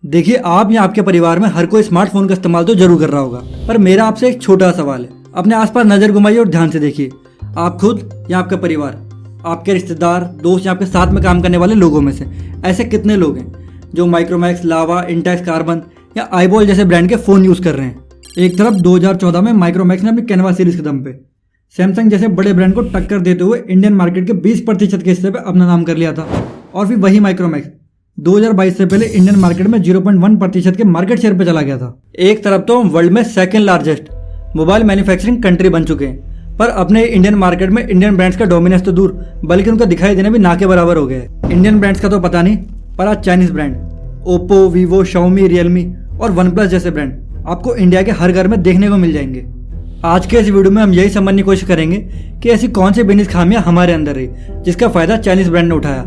देखिए, आप या आपके परिवार में हर कोई स्मार्टफोन का इस्तेमाल तो जरूर कर रहा होगा, पर मेरा आपसे एक छोटा सवाल है। अपने आसपास नजर घुमाइए और ध्यान से देखिए। आप खुद या आपका परिवार, आपके रिश्तेदार, दोस्त या आपके साथ में काम करने वाले लोगों में से ऐसे कितने लोग हैं जो माइक्रोमैक्स, लावा, इंटेक्स, कार्बन या आईबॉल जैसे ब्रांड के फ़ोन यूज़ कर रहे हैं। एक तरफ 2014 में माइक्रोमैक्स ने अपनी कैनवा सीरीज के दम पे सैमसंग जैसे बड़े ब्रांड को टक्कर देते हुए इंडियन मार्केट के 20% के हिस्से पे अपना नाम कर लिया था, और फिर वही माइक्रोमैक्स 2022 से पहले इंडियन मार्केट में 0.1% के मार्केट शेयर पे चला गया था। एक तरफ तो हम वर्ल्ड में second largest mobile manufacturing country बन चुके हैं, पर अपने इंडियन मार्केट में इंडियन ब्रांड्स का डोमिनेंस तो दूर, बल्कि उनका दिखाई देना भी ना के बराबर हो गया है। इंडियन ब्रांड्स का तो पता नहीं, पर आज Chinese brand Oppo, Vivo, Xiaomi, Realme और वन प्लस जैसे ब्रांड आपको इंडिया के हर घर में देखने को मिल जाएंगे। आज के इस वीडियो में हम यही समझने की कोशिश करेंगे कि ऐसी कौन सी बिजनेस खामियां हमारे अंदर रही जिसका फायदा चाइनीज ब्रांड ने उठाया।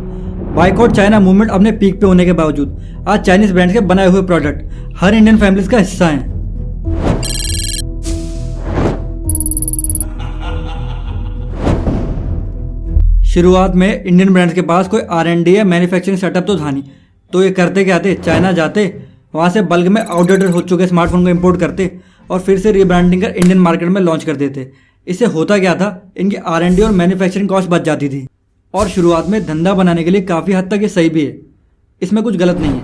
बाइकआउट चाइना मूवमेंट अपने पीक पे होने के बावजूद आज चाइनीज ब्रांड्स के बनाए हुए प्रोडक्ट हर इंडियन फैमिलीज का हिस्सा हैं। शुरुआत में इंडियन ब्रांड्स के पास कोई R&D या मैन्युफैक्चरिंग सेटअप तो था नहीं, तो ये करते क्या थे, चाइना जाते, वहाँ से बल्क में आउटडेटेड हो चुके स्मार्टफोन को इंपोर्ट करते और फिर से रीब्रांडिंग कर इंडियन मार्केट में लॉन्च कर देते। इससे होता क्या था, इनकी R&D और मैन्युफैक्चरिंग कॉस्ट बच जाती थी, और शुरुआत में धंधा बनाने के लिए काफ़ी हद तक ये सही भी है, इसमें कुछ गलत नहीं है।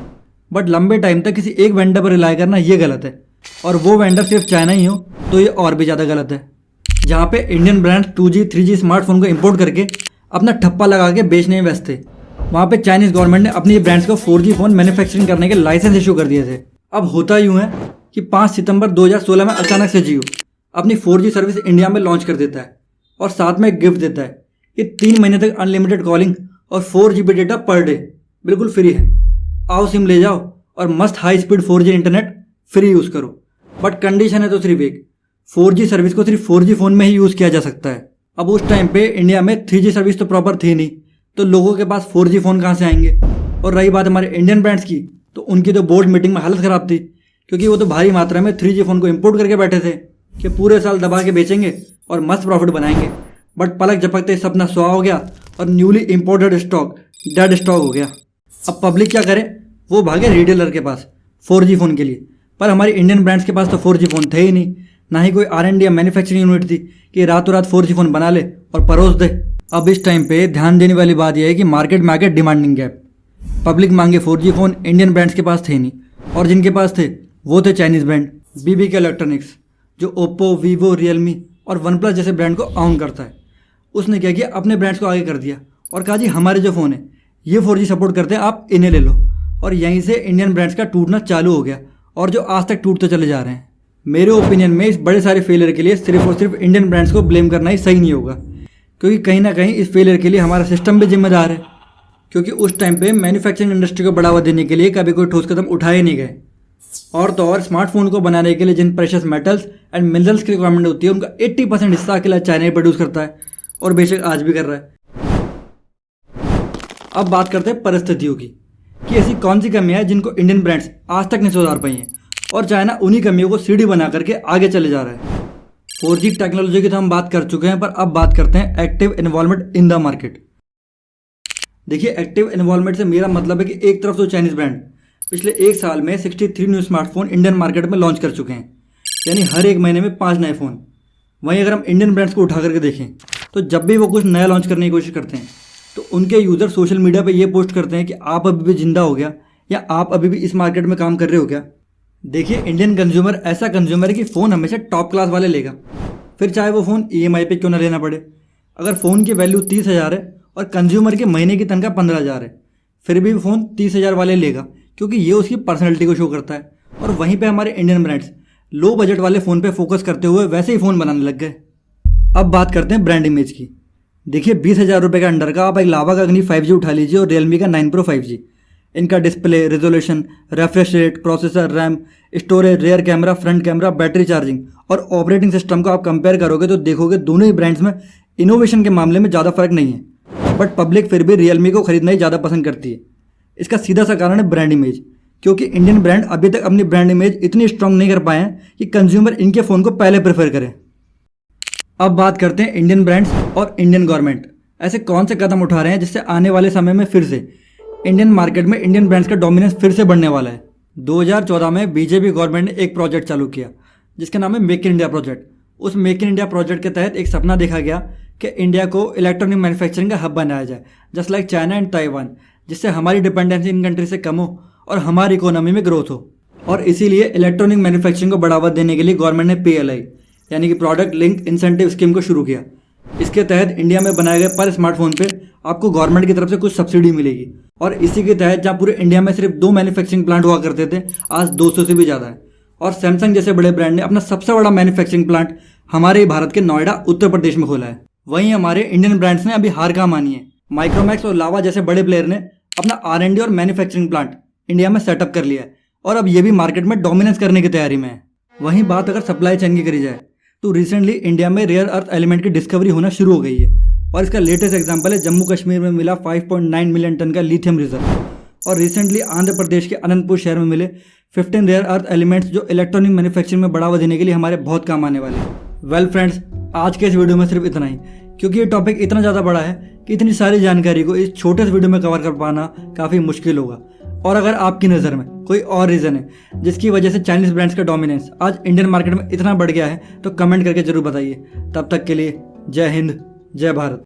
बट लंबे टाइम तक किसी एक वेंडर पर रिलाई करना ये गलत है, और वो वेंडर सिर्फ चाइना ही हो तो ये और भी ज़्यादा गलत है। जहाँ पे Indian brand 2G 3G smartphone को इंपोर्ट करके अपना ठप्पा लगा के बेचने में व्यस्त थे, वहाँ पे चाइनीज गवर्नमेंट ने अपनी ब्रांड्स को 4G फ़ोन मैन्युफैक्चरिंग करने के लाइसेंस इशू कर दिए थे। अब होता यूँ है कि 5 सितंबर 2016 में अचानक से जियो अपनी 4G सर्विस इंडिया में लॉन्च कर देता है और साथ में एक गिफ्ट देता है कि 3 महीने तक अनलिमिटेड कॉलिंग और 4 GB डेटा पर डे बिल्कुल फ्री है। आओ सिम ले जाओ और मस्त high speed 4G internet free use करो। बट कंडीशन है तो सिर्फ एक, 4G सर्विस को सिर्फ 4G फ़ोन में ही यूज़ किया जा सकता है। अब उस टाइम पे इंडिया में 3G सर्विस तो प्रॉपर थी नहीं, तो लोगों के पास 4G फ़ोन कहाँ से आएंगे। और रही बात हमारे इंडियन ब्रांड्स की, तो उनकी तो बोर्ड मीटिंग में हालत ख़राब थी, क्योंकि वो तो भारी मात्रा में 3G फ़ोन को इंपोर्ट करके बैठे थे कि पूरे साल दबा के बेचेंगे और मस्त प्रॉफिट बनाएंगे। बट पलक झपकते सपना सुहा हो गया और newly imported stock dead stock हो गया। अब पब्लिक क्या करे, वो भागे रिटेलर के पास 4G फ़ोन के लिए, पर हमारी इंडियन ब्रांड्स के पास तो 4G फ़ोन थे ही नहीं, ना ही कोई R&D या मैन्युफैक्चरिंग यूनिट थी कि रातों रात 4G फ़ोन बना ले और परोस दे। अब इस टाइम पे ध्यान देने वाली बात यह है कि मार्केट में आगे डिमांडिंग गैप, पब्लिक मांगे 4G फ़ोन इंडियन ब्रांड्स के पास थे नहीं, और जिनके पास थे वो थे चाइनीज़ ब्रांड BBK इलेक्ट्रॉनिक्स, जो ओप्पो, वीवो, रियलमी और वन प्लस जैसे ब्रांड को ऑन करता है। उसने क्या किया, अपने ब्रांड्स को आगे कर दिया और कहा जी हमारे जो फ़ोन है ये 4G सपोर्ट करते हैं, आप इन्हें ले लो। और यहीं से इंडियन ब्रांड्स का टूटना चालू हो गया, और जो आज तक टूटते चले जा रहे हैं। मेरे ओपिनियन में इस बड़े सारे फेलियर के लिए सिर्फ और सिर्फ इंडियन ब्रांड्स को ब्लेम करना ही सही नहीं होगा, क्योंकि कहीं ना कहीं इस फेलियर के लिए हमारा सिस्टम भी जिम्मेदार है, क्योंकि उस टाइम पे मैन्युफैक्चरिंग इंडस्ट्री को बढ़ावा देने के लिए कभी कोई ठोस कदम उठाए नहीं गए। और तो और स्मार्टफोन को बनाने के लिए जिन प्रेशियस मेटल्स एंड मिनरल्स की रिक्वायरमेंट होती है, उनका 80% हिस्सा अकेला चाइना ही प्रोड्यूस करता है, और बेशक आज भी कर रहा है। अब बात करते हैं परिस्थितियों की, कि ऐसी कौन सी कमियां हैं जिनको इंडियन ब्रांड्स आज तक नहीं सुधार पाई हैं, और चाइना उन्हीं कमियों को सीढ़ी बना करके आगे चले जा रहा है। 4G टेक्नोलॉजी की तो हम बात कर चुके हैं, पर अब बात करते हैं active involvement in the market. देखिए, एक्टिव इन्वॉल्वमेंट से मेरा मतलब है कि एक तरफ तो चाइनीज ब्रांड पिछले एक साल में 63 न्यू स्मार्टफोन इंडियन मार्केट में लॉन्च कर चुके हैं, यानी हर एक महीने में 5 नए फ़ोन। वहीं अगर हम इंडियन ब्रांड्स को उठा करके देखें, तो जब भी वो कुछ नया लॉन्च करने की कोशिश करते हैं, तो उनके यूज़र सोशल मीडिया पे ये पोस्ट करते हैं कि आप अभी भी जिंदा हो गया, या आप अभी भी इस मार्केट में काम कर रहे हो क्या। देखिए, इंडियन कंज्यूमर ऐसा कंज्यूमर है कि फ़ोन हमेशा टॉप क्लास वाले लेगा, फिर चाहे वो फ़ोन EMI पे क्यों ना लेना पड़े। अगर फ़ोन की वैल्यू 30,000 है और कंज्यूमर की महीने की तनख्वाह 15,000 है, फिर भी फ़ोन 30,000 वाले लेगा, क्योंकि ये उसकी पर्सनैलिटी को शो करता है। और वहीं पे हमारे इंडियन ब्रांड्स लो बजट वाले फ़ोन पे फोकस करते हुए वैसे ही फ़ोन बनाने लग गए। अब बात करते हैं ब्रांड इमेज की। देखिए, 20,000 रुपये के अंडर का आप एक लावा का अग्नि 5G उठा लीजिए और रियलमी का 9 Pro 5G। इनका display, resolution, refresh rate, processor, RAM, storage, rare camera, front camera, battery charging और ऑपरेटिंग सिस्टम को आप कंपेयर करोगे तो देखोगे दोनों ही ब्रांड्स में इनोवेशन के मामले में ज़्यादा फर्क नहीं है। बट पब्लिक फिर भी रियलमी को खरीदना ही ज़्यादा पसंद करती है। इसका सीधा सा कारण है ब्रांड इमेज, क्योंकि इंडियन ब्रांड अभी तक अपनी ब्रांड इमेज इतनी स्ट्रांग नहीं कर पाए हैं कि कंज्यूमर इनके फ़ोन को पहले प्रेफर करें। अब बात करते हैं इंडियन ब्रांड्स और इंडियन गवर्नमेंट ऐसे कौन से कदम उठा रहे हैं जिससे आने वाले समय में फिर से इंडियन मार्केट में इंडियन ब्रांड्स का डोमिनेंस फिर से बढ़ने वाला है। 2014 में बीजेपी गवर्नमेंट ने एक प्रोजेक्ट चालू किया जिसका नाम है मेक इन इंडिया प्रोजेक्ट। उस मेक इन इंडिया प्रोजेक्ट के तहत एक सपना देखा गया कि इंडिया को इलेक्ट्रॉनिक मैन्युफैक्चरिंग का हब बनाया जाए, just like China and Taiwan, जिससे हमारी डिपेंडेंसी इन कंट्री से कम हो और हमारी इकोनॉमी में ग्रोथ हो। और इसीलिए इलेक्ट्रॉनिक मैन्युफैक्चरिंग को बढ़ावा देने के लिए गवर्नमेंट ने PLI यानी कि प्रोडक्ट लिंक इंसेंटिव स्कीम को शुरू किया। इसके तहत इंडिया में बनाए गए पर स्मार्टफोन पे आपको गवर्नमेंट की तरफ से कुछ सब्सिडी मिलेगी। और इसी के तहत जहाँ पूरे इंडिया में सिर्फ 2 मैन्युफैक्चरिंग प्लांट हुआ करते थे, आज 200 से भी ज़्यादा है। और सैमसंग जैसे बड़े ब्रांड ने अपना सबसे बड़ा मैन्युफैक्चरिंग प्लांट हमारे ही भारत के नोएडा उत्तर प्रदेश में खोला है। वहीं हमारे इंडियन ब्रांड्स ने अभी हार कहाँ मानी है। माइक्रोमैक्स और लावा जैसे बड़े प्लेयर ने अपना R&D और मैन्युफैक्चरिंग प्लांट इंडिया में सेटअप कर लिया है और अब ये भी मार्केट में डोमिनेंस करने की तैयारी में है। वहीं बात अगर सप्लाई चेन की करी जाए तो रिसेंटली इंडिया में रेयर अर्थ एलिमेंट की डिस्कवरी होना शुरू हो गई है और इसका लेटेस्ट एग्जांपल है जम्मू कश्मीर में मिला 5.9 मिलियन टन का लिथियम रिजर्व। और रिसेंटली आंध्र प्रदेश के अनंतपुर शहर में मिले 15 रेयर अर्थ एलिमेंट्स जो इलेक्ट्रॉनिक मैन्युफैक्चरिंग में बढ़ावा देने के लिए हमारे बहुत काम आने वाले हैं। वेल फ्रेंड्स, आज के इस वीडियो में सिर्फ इतना ही, क्योंकि ये टॉपिक इतना ज़्यादा बड़ा है कि इतनी सारी जानकारी को इस छोटे से वीडियो में कवर कर पाना काफ़ी मुश्किल होगा। और अगर आपकी नज़र में कोई और रीज़न है जिसकी वजह से चाइनीज़ ब्रांड्स का डोमिनेंस आज इंडियन मार्केट में इतना बढ़ गया है तो कमेंट करके जरूर बताइए। तब तक के लिए जय हिंद, जय भारत।